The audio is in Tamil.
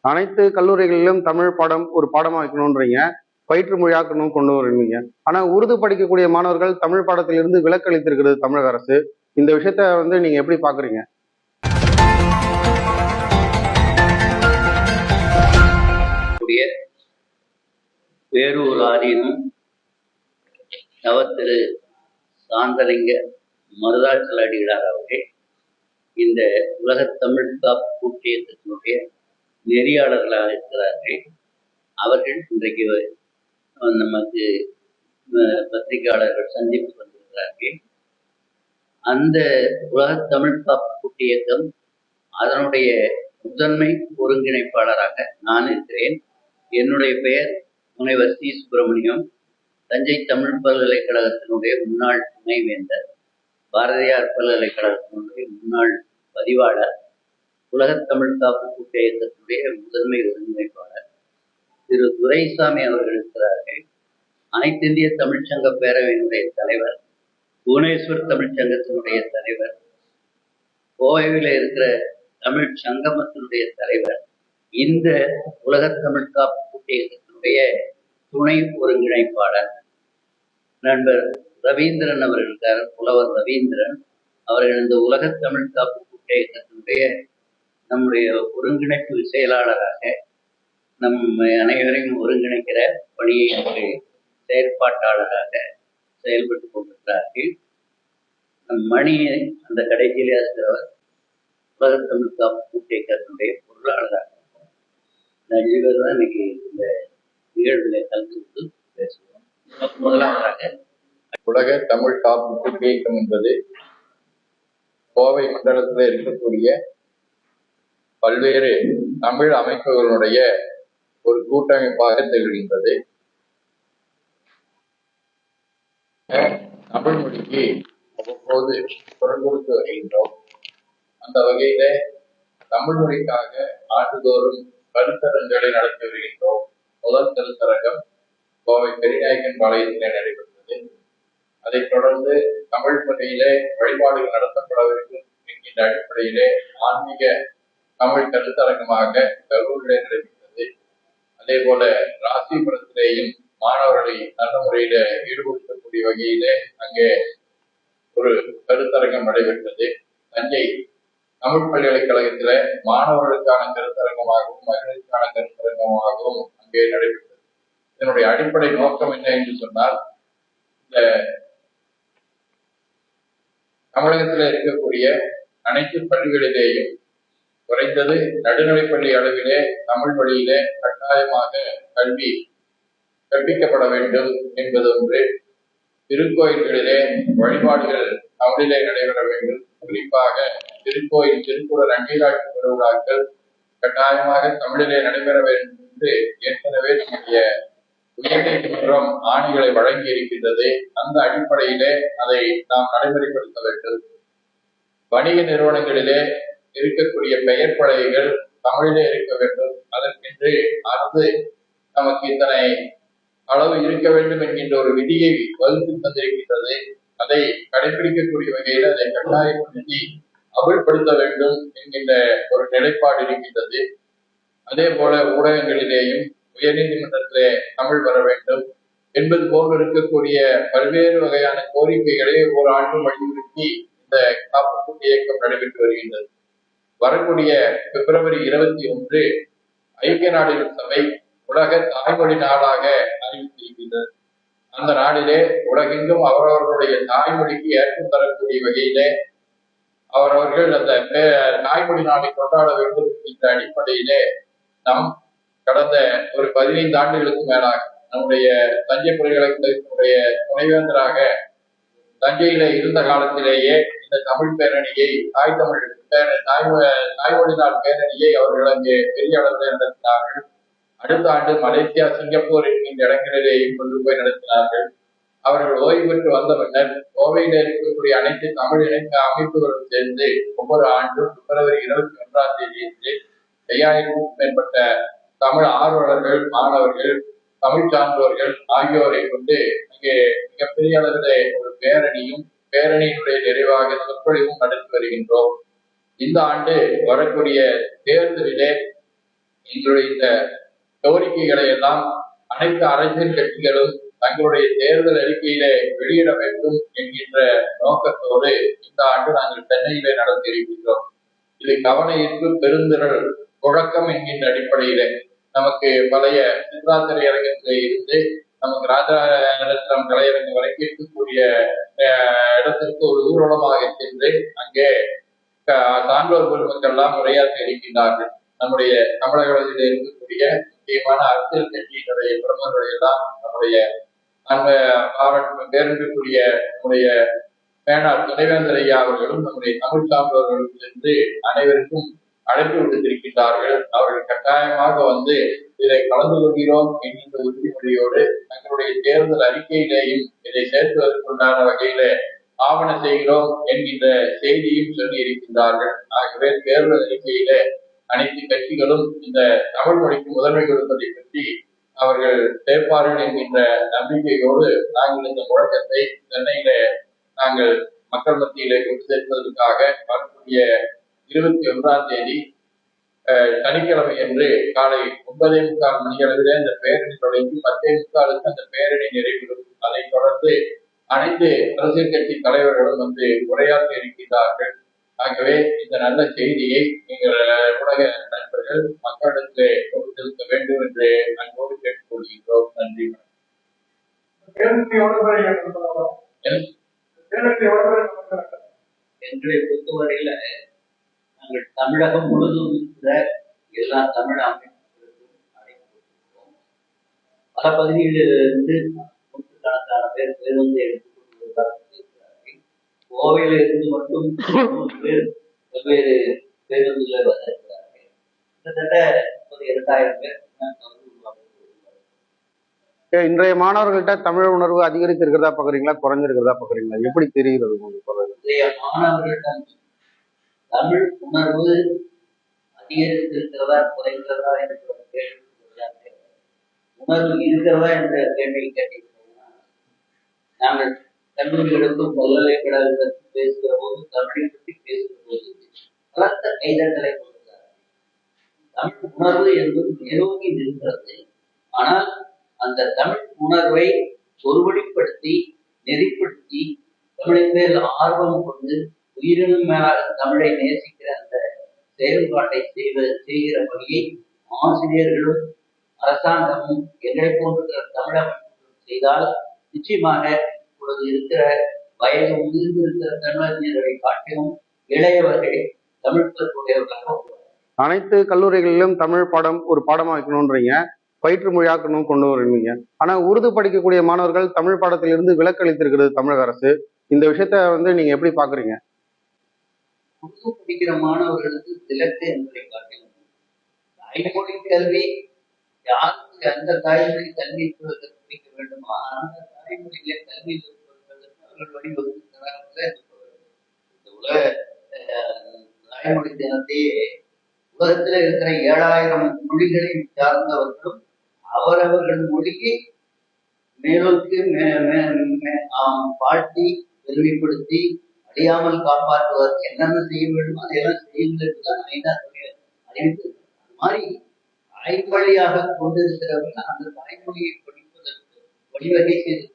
அனைத்து கல்லூரிகளிலும் தமிழ் பாடம் ஒரு பாடமா வைக்கணுன்றீங்க, பயிற்று மொழியாக்கணும் கொண்டு வருவீங்க. ஆனா உருது படிக்கக்கூடிய மாணவர்கள் தமிழ் பாடத்திலிருந்து விலக்கு அளித்திருக்கிறது தமிழக அரசு. இந்த விஷயத்த நீங்க எப்படி பாக்குறீங்க? வேறு ஒரு ஆதீனம் நவத்திரு சாந்தலிங்க மருதாச்சல அடிகளார் அவர்கள் இந்த உலகத் தமிழ் காப்பு கூட்டியத்தினுடைய நெறியாளர்களாக இருக்கிறார்கள். அவர்கள் இன்றைக்கு நமக்கு பத்திரிகையாளர்கள் சந்திப்பு வந்திருக்கிறார்கள். அந்த உலகத் தமிழ் காப்பு கூட்டியக்கம் அதனுடைய முதன்மை ஒருங்கிணைப்பாளராக நான் இருக்கிறேன். என்னுடைய பெயர் முனைவர் சி சுப்பிரமணியம், தஞ்சை தமிழ் பல்கலைக்கழகத்தினுடைய முன்னாள் துணைவேந்தர், பாரதியார் பல்கலைக்கழகத்தினுடைய முன்னாள் பதிவாளர், உலகத் தமிழ் காப்பு கூட்டியக்கத்தினுடைய முதன்மை ஒருங்கிணைப்பாளர் திரு துரைசாமி அவர்கள் இருக்கிறார்கள். அனைத்து இந்திய தமிழ்ச்சங்க பேரவையினுடைய தலைவர், புவனேஸ்வர் தமிழ்ச்சங்கத்தினுடைய தலைவர், கோவையில் இருக்கிற தமிழ் சங்கமத்தினுடைய தலைவர், இந்த உலகத் தமிழ் காப்பு கூட்டியக்கத்தினுடைய துணை ஒருங்கிணைப்பாளர் நண்பர் ரவீந்திரன் அவர்கள் இருக்கார். புலவர் ரவீந்திரன் அவர்கள் இந்த உலகத் தமிழ் காப்பு கூட்டியக்கத்தினுடைய நம்முடைய ஒருங்கிணைப்பு செயலாளராக நம் அனைவரையும் ஒருங்கிணைக்கிற பணியை செயற்பாட்டாளராக செயல்பட்டு கொண்டிருக்கிறார்கள். நம் மணியை அந்த கடைசியிலே இருக்கிறவர் உலகத் தமிழ் காப்பு கூட்டியக்கத்தினுடைய பொருளாளராக. அஞ்சு பேர் தான் இன்னைக்கு இந்த நிகழ்வுகளை கலந்து பேசுவோம். முதலாவதாக உலக தமிழ் காப்பு கூட்டியக்கம் என்பது கோவை மண்டலத்தில் இருக்கக்கூடிய பல்வேறு தமிழ் அமைப்புகளுடைய ஒரு கூட்டமைப்பாக திகழ்கின்றது. தமிழ் மொழிக்கு அவ்வப்போது குரல் கொடுத்து வருகின்றோம். அந்த வகையில தமிழ் மொழிக்காக ஆண்டுதோறும் கருத்தரங்களை நடத்தி வருகின்றோம். முதல் கருத்தரங்கம் கோவை பெரியநாயக்கன் பாளையத்திலே நடைபெற்றது. அதைத் தொடர்ந்து தமிழ் மொழியிலே வழிபாடுகள் நடத்தப்பட வேண்டும் என்கின்ற அடிப்படையிலே ஆன்மீக தமிழ் கருத்தரங்கமாக கல்லூரியிலே நடைபெற்றது. அதே போல ராசிபுரத்திலேயும் மாணவர்களை நல்ல முறையில ஈடுபடுத்தக்கூடிய வகையிலே அங்கே ஒரு கருத்தரங்கம் நடைபெற்றது. தஞ்சை தமிழ் பல்கலைக்கழகத்தில மாணவர்களுக்கான கருத்தரங்கமாகவும் மகளிருக்கான கருத்தரங்கமாகவும் அங்கே நடைபெற்றது. இதனுடைய அடிப்படை நோக்கம் என்ன என்று சொன்னால், இந்த தமிழகத்தில் இருக்கக்கூடிய அனைத்து பள்ளிகளிலேயும் குறைந்தது நடுநிலைப்பள்ளி அளவிலே தமிழ் வழியிலே கட்டாயமாக கல்வி கற்பிக்கப்பட வேண்டும் என்பது ஒன்று. திருக்கோயில்களிலே வழிபாடுகள் தமிழிலே நடைபெற வேண்டும். குறிப்பாக திருக்கோயில் திருக்குறள் அங்கீகாட்டு பெருவிழாக்கள் கட்டாயமாக தமிழிலே நடைபெற வேண்டும் என்று ஏற்கனவே நம்முடைய உயர்நீதிமன்றம் ஆணைகளை வழங்கி இருக்கின்றது. அந்த அடிப்படையிலே அதை நாம் நடைமுறைப்படுத்த வேண்டும். வணிக நிறுவனங்களிலே இருக்கக்கூடிய பெயர் பலகைகள் தமிழிலே இருக்க வேண்டும். அதற்கென்று அரசு நமக்கு இத்தனை அளவு இருக்க வேண்டும் என்கின்ற ஒரு விதியை வகுத்து தந்திருக்கின்றது. அதை கடைபிடிக்கக்கூடிய வகையில் அதை கட்டாயப்படுத்தி அமல்படுத்த வேண்டும் என்கின்ற ஒரு நிலைப்பாடு இருக்கின்றது. அதே போல ஊடகங்களிலேயும் உயர்நீதிமன்றத்திலே தமிழ் வர வேண்டும் என்பது போன்று இருக்கக்கூடிய பல்வேறு வகையான கோரிக்கைகளை ஒரு ஆண்டு வலியுறுத்தி இந்த காப்புக்கூட்டு இயக்கம் நடைபெற்று வருகின்றது. வரக்கூடிய பிப்ரவரி 21 ஐக்கிய நாடுகள் சபை உலக தாய்மொழி நாடாக அறிவித்திருக்கின்றது. அந்த நாளிலே உலகெங்கும் அவரவர்களுடைய தாய்மொழிக்கு ஏற்றம் தரக்கூடிய வகையிலே அவரவர்கள் அந்த தாய்மொழி நாளை கொண்டாட வேண்டும் என்ற அடிப்படையிலே நாம் கடந்த ஒரு 15 ஆண்டுகளுக்கு மேலாக நம்முடைய தஞ்சை பல்கலைக்கழகத்தினுடைய துணைவேந்தராக தஞ்சையில இருந்த காலத்திலேயே இந்த தமிழ் பேரணியை தாய்மொழி நாள் பேரணியை அவர்கள் அங்கே பெரிய அளவில் நடத்தினார்கள். அடுத்த ஆண்டு மலேசியா, சிங்கப்பூர் என்கின்ற இடங்களிலேயும் கொண்டு போய் நடத்தினார்கள். அவர்கள் ஓய்வு பெற்று வந்த பின்னர் கோவையில் இருக்கக்கூடிய அனைத்து தமிழ் இணைக்க அமைப்புகளும் சேர்ந்து ஒவ்வொரு ஆண்டும் பிப்ரவரி 21ஆம் தேதி 5000க்கும் மேற்பட்ட தமிழ் ஆர்வலர்கள், மாணவர்கள், தமிழ் சான்றோர்கள் ஆகியோரை கொண்டு இங்கே மிகப்பெரிய அளவிலே ஒரு பேரணியினுடைய நிறைவாக சொற்பொழிவும் நடத்தி வருகின்றோம். இந்த ஆண்டு வரக்கூடிய தேர்தலிலே எங்களுடைய இந்த கோரிக்கைகளை எல்லாம் அனைத்து அரசியல் கட்சிகளும் தங்களுடைய தேர்தல் அறிக்கையிலே வெளியிட வேண்டும் என்கின்ற நோக்கத்தோடு இந்த ஆண்டு நாங்கள் சென்னையிலே நடத்தியிருக்கின்றோம். இது கவன ஈர்ப்பு பெருந்திரள் புழக்கம் என்கின்ற அடிப்படையிலே நமக்கு பழைய சித்ரா திரையரங்கத்திலே இருந்து நமக்கு ராஜாரத்னம் கலையரங்கு வரைக்கும் இருக்கக்கூடிய இடத்திற்கு ஒரு ஊர்வலமாக சென்று அங்கே சான்றோர் பெருமக்கள்லாம் உரையாற்றி இருக்கின்றார்கள். நம்முடைய தமிழகத்தில் இருக்கக்கூடிய முக்கியமான அரசியல் கட்சியினுடைய பிரமுகர்கள் எல்லாம் நம்முடைய பேருந்துக்குரிய நம்முடைய மேனாள் துணைவேந்தர் ஐயா அவர்களும் நம்முடைய தமிழ் சான்றோர்களும் சென்று அனைவருக்கும் அழைப்பு விடுத்திருக்கின்றார்கள். அவர்கள் கட்டாயமாக வந்து இதை கலந்து கொள்கிறோம் என்கின்ற உறுதிமொழியோடு தங்களுடைய தேர்தல் அறிக்கையிலேயும் இதை சேர்த்துவதற்குண்டான வகையில ஆவண செய்கிறோம் என்கின்ற செய்தியும் சொல்லி இருக்கின்றார்கள். ஆகவே தேர்தல் அறிக்கையில அனைத்து கட்சிகளும் இந்த தமிழ் மொழிக்கு முதன்மை கொடுப்பதை பற்றி அவர்கள் சேர்ப்பார்கள் என்கின்ற நம்பிக்கையோடு நாங்கள் இந்த முழக்கத்தை சென்னையில நாங்கள் மக்கள் மத்தியிலே கொண்டு சேர்ப்பதற்காக வரக்கூடிய 21ஆம் தேதி சனிக்கிழமை என்று காலை 9:45 மணி அளவிலே அந்த பேரணி தொடங்கி 10:45 அந்த பேரணி நிறைவேறும். அதைத் தொடர்ந்து அனைத்து அரசியல் கட்சி தலைவர்களும் வந்து உரையாற்ற இருக்கின்றார்கள். ஆகவே இந்த நல்ல செய்தியை நீங்கள் ஊடக நண்பர்கள் மக்களிடத்திலே கொண்டு செலுத்த வேண்டும் என்று அன்போடு கேட்டுக்கொள்கிறோம். நன்றி. எங்களை பொறுத்தவரையில நாங்கள் தமிழகம் முழுவதும் இருக்கிற எல்லா தமிழ் அமைப்புகளுக்கும் அழைப்பு. பல பகுதிகளிலிருந்து நூற்றுக்கணக்கான பேர் பேருந்து எடுத்துக்கொண்டிருக்கிறார்கள். கோவையில இருந்து மட்டும் 3 பேர் வெவ்வேறு பேருந்துகளை வந்திருக்கிறார்கள். கிட்டத்தட்ட 2000 பேர். இன்றைய மாணவர்கள்ட்ட தமிழ் உணர்வு அதிகரித்து இருக்கிறதா பாக்குறீங்களா, குறைஞ்சிருக்கிறதா பாக்குறீங்களா? எப்படி தெரிகிறது உங்களுக்கு? இன்றைய மாணவர்களிடம் தமிழ் உணர்வு அதிகரித்திருக்கிறதா குறைகிறதா என்ற கேள்வி உணர்வு இருக்கிறதா என்ற கேள்வியை கேட்டீங்கன்னா, நாங்கள் கல்லூரிகளுக்கும் பல்கலைக்கழகத்திற்கு பேசுகிற போது தமிழை பற்றி பேசுகிற போது பலத்த கைதட்டலை கொடுக்கிறார்கள். தமிழ் உணர்வு என்பது மேலோங்கி நிற்கிறது. ஆனால் அந்த தமிழ் உணர்வை ஒருவடிப்படுத்தி நெறிப்படுத்தி தமிழின் மேல் ஆர்வம் கொண்டு உயிரினும் மேலாக தமிழை நேசிக்கிற அந்த செயல்பாட்டை செய்கிற வழியை ஆசிரியர்களும் அரசாங்கமும் எங்களை போன்ற தமிழமைப்புகளும் செய்தால் நிச்சயமாக இப்பொழுது இருக்கிற வயது முதிர்ந்து இருக்கிற தமிழறிஞர்களை காட்டிலும் இளையவர்கள் தமிழ் கற்புடையவர்களாக. அனைத்து கல்லூரிகளிலும் தமிழ் பாடம் ஒரு பாடமா வைக்கணும்ன்றீங்க, பயிற்று மொழியாக்கணும் கொண்டு வருவீங்க. ஆனா உருது படிக்கக்கூடிய மாணவர்கள் தமிழ் பாடத்திலிருந்து விலக்களித்திருக்கிறது தமிழக அரசு. இந்த விஷயத்த வந்து நீங்க எப்படி பாக்குறீங்க? உருது படிக்கிற மாணவர்களுக்கு விலக்கு என்பதை காட்டிலும் தாய்மொழி கல்வி யாருக்கு அந்த தாய்மொழி கல்வி கற்பிக்க வேண்டுமா அந்த தாய்மொழியிலே கல்வி அவர்கள் வழிவகுக்கிறார்கள். இந்த உலக தாய்மொழி தினத்தையே உலகத்தில் இருக்கிற 7000 மொழிகளை சார்ந்தவர்களும் அவரவர்கள் மொழியை மேலோக்கி பாட்டி பெருமைப்படுத்தி அழியாமல் காப்பாற்றுவதற்கு என்னென்ன செய்ய வேண்டுமோ அதையெல்லாம் செய்யுங்கள்தான் 5ஆம் அறிவித்து. அது மாதிரி தாய்மொழியாக கொண்டிருக்கிறவர்கள் அந்த தாய்மொழியை படிப்பதற்கு வழிவகை செய்து